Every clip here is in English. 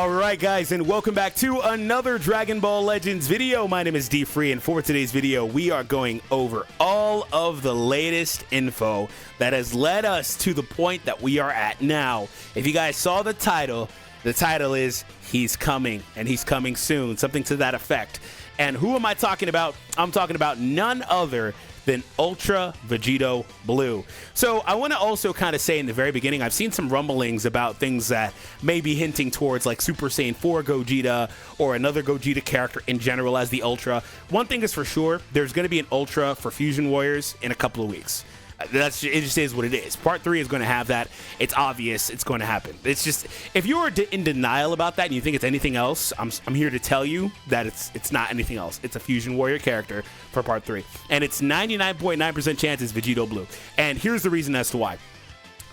All right, guys, and welcome back to another Dragon Ball Legends video. My name is DFree, and for today's video, we are going over all of the latest info that has led us to the point that we are at now. If you guys saw the title is He's Coming, and he's coming soon, something to that effect. And who am I talking about? I'm talking about none other than Ultra Vegito Blue. So I want to also kind of say in the very beginning, I've seen some rumblings about things that may be hinting towards like Super Saiyan 4 Gogeta or another Gogeta character in general as the Ultra. One thing is for sure, there's going to be an Ultra for Fusion Warriors in a couple of weeks. It just is what it is. Part 3 is going to have that. It's obvious it's going to happen. It's just, if you're in denial about that and you think it's anything else, I'm here to tell you that it's not anything else. It's a Fusion Warrior character for Part 3. And it's 99.9% chance it's Vegito Blue. And here's the reason as to why.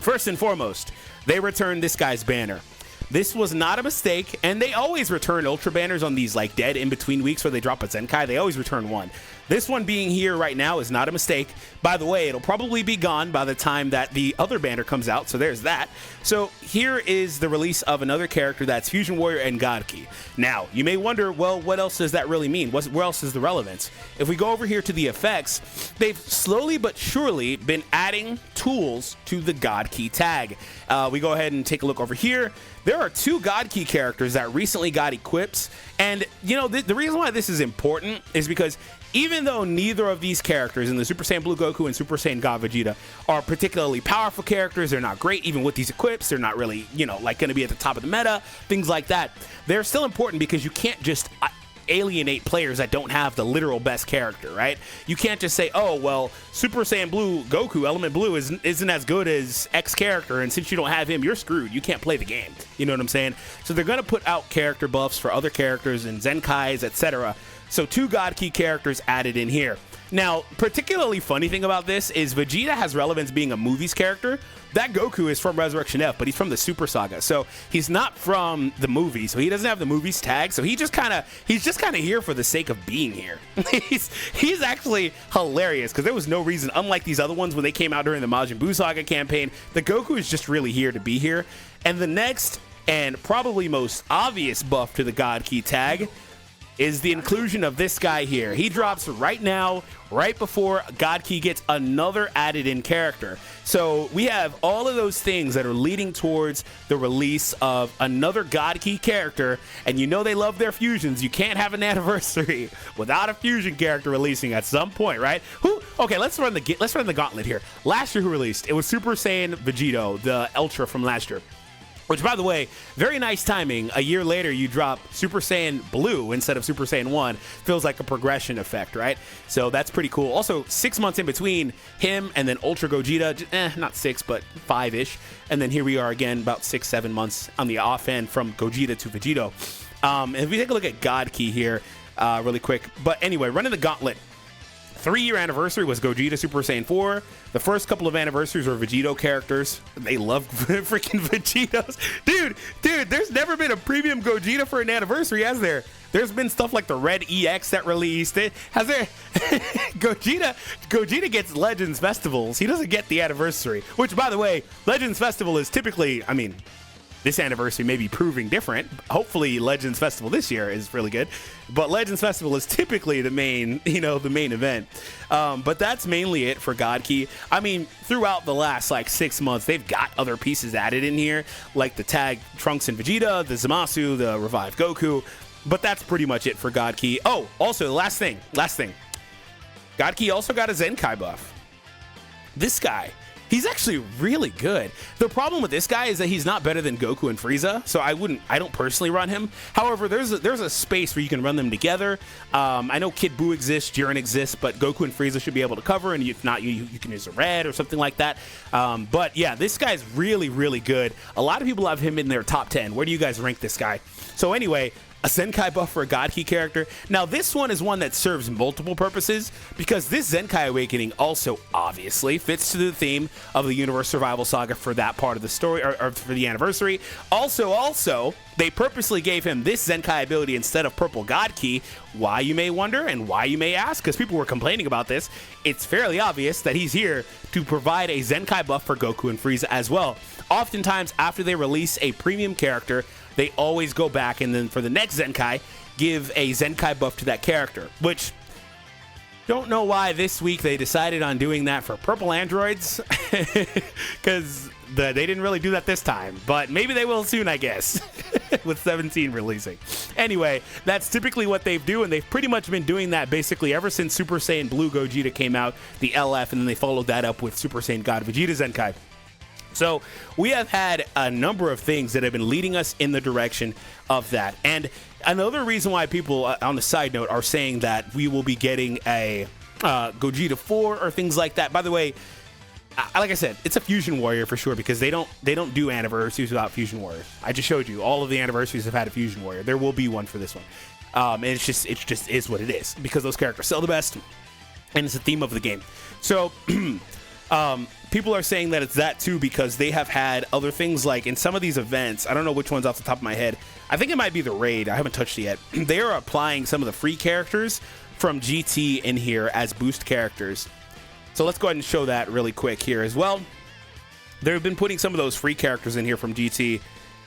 First and foremost, they returned this guy's banner. This was not a mistake, and they always return Ultra banners on these like dead in-between weeks where they drop a Zenkai. They always return one. This one being here right now is not a mistake. By the way, it'll probably be gone by the time that the other banner comes out, so there's that. So here is the release of another character that's Fusion Warrior and God Key. Now, you may wonder, well, what else does that really mean? Where else is the relevance? If we go over here to the effects, they've slowly but surely been adding tools to the God Key tag. We go ahead and take a look over here. There are 2 God Key characters that recently got equipped, and you know the reason why this is important is because even though neither of these characters in the Super Saiyan Blue Goku and Super Saiyan God Vegeta are particularly powerful characters, they're not great even with these equips, they're not really, you know, like going to be at the top of the meta, things like that. They're still important because you can't just alienate players that don't have the literal best character, right? You can't just say, oh, well, Super Saiyan Blue Goku, Element Blue, isn't as good as X character, and since you don't have him, you're screwed. You can't play the game. You know what I'm saying? So they're going to put out character buffs for other characters and Zenkais, etc. So 2 God Key characters added in here. Now, particularly funny thing about this is Vegeta has relevance being a movies character. That Goku is from Resurrection F, but he's from the Super Saga. So he's not from the movie, so he doesn't have the movies tag. So he's just kind of here for the sake of being here. he's actually hilarious because there was no reason, unlike these other ones when they came out during the Majin Buu Saga campaign, the Goku is just really here to be here. And the next and probably most obvious buff to the God Key tag is the inclusion of this guy here. He drops right now, right before God Key gets another added in character. So we have all of those things that are leading towards the release of another God Key character, and you know they love their fusions. You can't have an anniversary without a fusion character releasing at some point, right? Okay, let's run the gauntlet here. Last year who released? It was Super Saiyan Vegito, the Ultra from last year. Which, by the way, very nice timing. A year later, you drop Super Saiyan Blue instead of Super Saiyan 1. Feels like a progression effect, right? So that's pretty cool. Also, 6 months in between him and then Ultra Gogeta. Not 6, but 5-ish. And then here we are again, about 6-7 months on the off end from Gogeta to Vegito. And if we take a look at God Key here really quick. But anyway, running the gauntlet. 3-year anniversary was Gogeta Super Saiyan 4. The first couple of anniversaries were Vegito characters. They love freaking Vegitos. Dude, there's never been a premium Gogeta for an anniversary, has there? There's been stuff like the Red EX that released. Has there? Gogeta gets Legends Festivals. He doesn't get the anniversary. Which, by the way, Legends Festival is typically, I mean, this anniversary may be proving different. Hopefully Legends Festival this year is really good, but Legends Festival is typically the main, the main event. But that's mainly it for God Key. I mean, throughout the last like 6 months, they've got other pieces added in here, like the tag Trunks and Vegeta, the Zamasu, the Revived Goku, but that's pretty much it for God Key. Oh, also the last thing. God Key also got a Zenkai buff. This guy, he's actually really good. The problem with this guy is that he's not better than Goku and Frieza, so I don't personally run him. However, there's a space where you can run them together. I know Kid Buu exists, Jiren exists, but Goku and Frieza should be able to cover, and if not, you can use a red or something like that. But yeah, this guy's really, really good. A lot of people have him in their top 10. Where do you guys rank this guy? So anyway, a Zenkai buff for a God Key character. Now, this one is one that serves multiple purposes because this Zenkai Awakening also obviously fits to the theme of the Universe Survival Saga for that part of the story, or for the anniversary. Also, they purposely gave him this Zenkai ability instead of Purple God Key. Why, you may wonder, and why you may ask, because people were complaining about this. It's fairly obvious that he's here to provide a Zenkai buff for Goku and Frieza as well. Oftentimes, after they release a premium character, they always go back and then for the next Zenkai, give a Zenkai buff to that character, which don't know why this week they decided on doing that for purple androids, because they didn't really do that this time, but maybe they will soon, I guess, with 17 releasing. Anyway, that's typically what they do, and they've pretty much been doing that basically ever since Super Saiyan Blue Gogeta came out, the LF, and then they followed that up with Super Saiyan God Vegeta Zenkai. So we have had a number of things that have been leading us in the direction of that. And another reason why people, on the side note, are saying that we will be getting a Gogeta 4 or things like that. By the way, like I said, it's a Fusion Warrior for sure, because they don't do anniversaries without Fusion Warriors. I just showed you all of the anniversaries have had a Fusion Warrior. There will be one for this one. And it just is what it is, because those characters sell the best, and it's the theme of the game. So people are saying that it's that too, because they have had other things like in some of these events. I don't know which ones off the top of my head. I think it might be the raid. I haven't touched it yet. They are applying some of the free characters from GT in here as boost characters. So let's go ahead and show that really quick here as well. They've been putting some of those free characters in here from GT,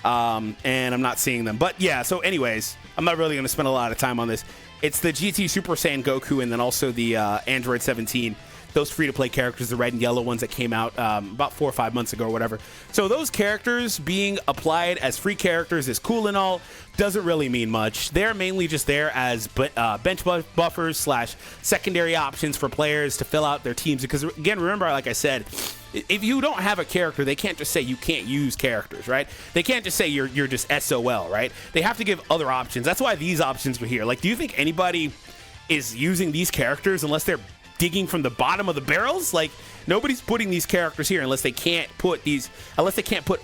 and I'm not seeing them. But yeah, so anyways, I'm not really going to spend a lot of time on this. It's the GT Super Saiyan Goku, and then also the Android 17. Those free-to-play characters, the red and yellow ones that came out about 4 or 5 months ago or whatever. So those characters being applied as free characters is cool and all, doesn't really mean much. They're mainly just there as bench buffers slash secondary options for players to fill out their teams. Because again, remember, like I said, if you don't have a character, they can't just say you can't use characters, right? They can't just say you're just SOL, right? They have to give other options. That's why these options were here. Like, do you think anybody is using these characters unless they're digging from the bottom of the barrels? Like, nobody's putting these characters here unless they can't put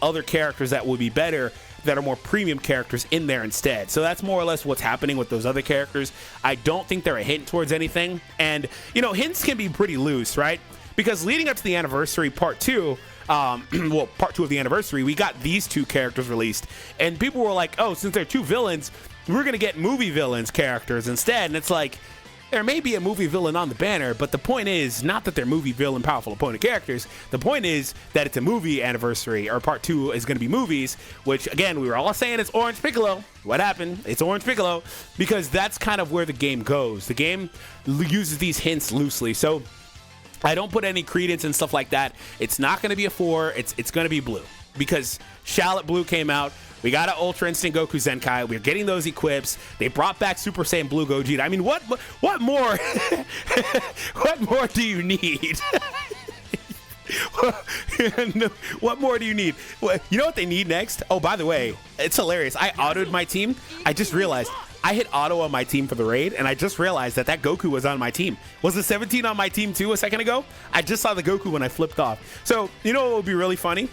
other characters that would be better, that are more premium characters in there instead. So that's more or less what's happening with those other characters. I don't think they're a hint towards anything. And, you know, hints can be pretty loose, right? Because leading up to the anniversary part 2, well, part 2 of the anniversary, we got these 2 characters released, and people were like, oh, since they're 2 villains, we're gonna get movie villains characters instead. And it's like, there may be a movie villain on the banner, but the point is not that they're movie villain powerful opponent characters. The point is that it's a movie anniversary, or part 2 is going to be movies, which again, we were all saying it's Orange Piccolo. What happened? It's Orange Piccolo, because that's kind of where the game goes. The game uses these hints loosely. So I don't put any credence and stuff like that. It's not going to be a 4. It's going to be blue, because Shallot Blue came out. We got an Ultra Instinct Goku Zenkai. We're getting those equips. They brought back Super Saiyan Blue Gogeta. I mean, what more? What more do you need? What more do you need? You know what they need next? Oh, by the way, it's hilarious. I autoed my team. I just realized I hit auto on my team for the raid, and I just realized that Goku was on my team. Was the 17 on my team too a second ago? I just saw the Goku when I flipped off. So, you know what would be really funny?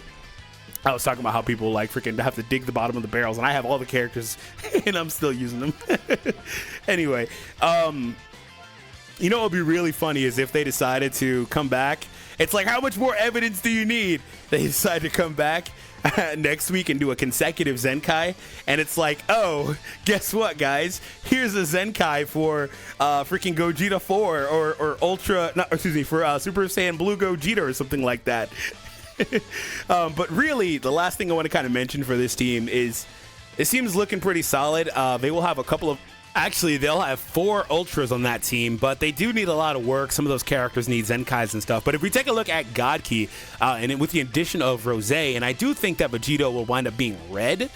I was talking about how people like freaking have to dig the bottom of the barrels, and I have all the characters and I'm still using them. Anyway, you know what would be really funny is if they decided to come back. It's like, how much more evidence do you need? They decide to come back next week and do a consecutive Zenkai, and it's like, oh, guess what, guys? Here's a Zenkai for freaking Gogeta 4 or Ultra, for Super Saiyan Blue Gogeta or something like that. But really, the last thing I want to kind of mention for this team is it seems looking pretty solid. They will have a couple of... Actually, they'll have 4 Ultras on that team, but they do need a lot of work. Some of those characters need Zenkais and stuff. But if we take a look at God Key, and with the addition of Rose, and I do think that Vegito will wind up being red,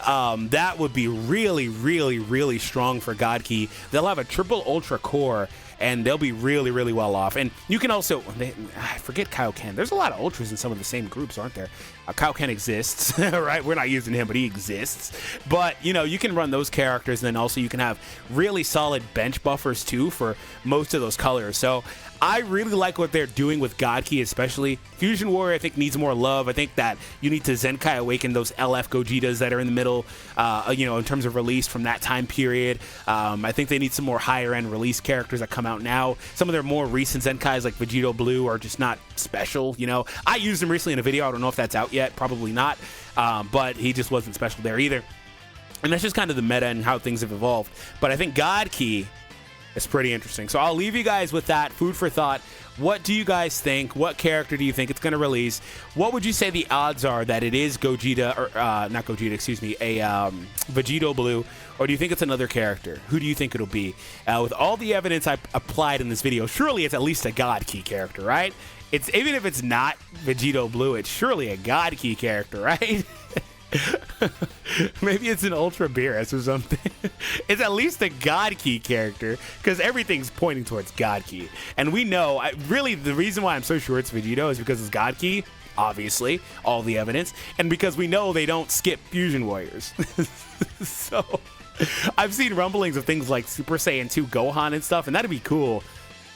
that would be really, really, really strong for God Key. They'll have a triple Ultra core, and they'll be really, really well off. And you can also, I forget Kaioken. There's a lot of Ultras in some of the same groups, aren't there? Kaioken exists, right? We're not using him, but he exists. But, you know, you can run those characters, and then also you can have really solid bench buffers, too, for most of those colors. So I really like what they're doing with God Key, especially. Fusion Warrior, I think, needs more love. I think that you need to Zenkai Awaken those LF Gogetas that are in the middle, you know, in terms of release from that time period. I think they need some more higher-end release characters that come out now. Some of their more recent Zenkais, like Vegito Blue, are just not special, you know. I used him recently in a video. I don't know if that's out yet. Probably not. But he just wasn't special there either. And that's just kind of the meta and how things have evolved. But I think God Key... It's pretty interesting. So I'll leave you guys with that. Food for thought. What do you guys think? What character do you think it's going to release? What would you say the odds are that it is Gogeta, or not Gogeta, excuse me, a Vegito Blue, or do you think it's another character? Who do you think it'll be? With all the evidence I applied in this video, surely it's at least a God Key character, right? It's even if it's not Vegito Blue, it's surely a God Key character, right? Maybe it's an Ultra Beerus or something. It's at least a God Key character because everything's pointing towards God Key. And we know, really, the reason why I'm so sure it's Vegito is because it's God Key, obviously, all the evidence, and because we know they don't skip Fusion Warriors. So, I've seen rumblings of things like Super Saiyan 2 Gohan and stuff, and that'd be cool.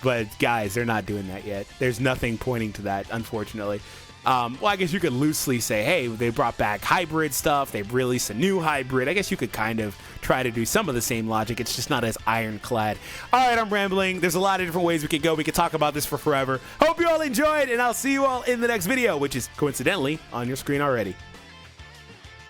But, guys, they're not doing that yet. There's nothing pointing to that, unfortunately. Well, I guess you could loosely say, hey, they brought back hybrid stuff. They've released a new hybrid. I guess you could kind of try to do some of the same logic. It's just not as ironclad. All right, I'm rambling. There's a lot of different ways we could go. We could talk about this for forever. Hope you all enjoyed, and I'll see you all in the next video, which is coincidentally on your screen already.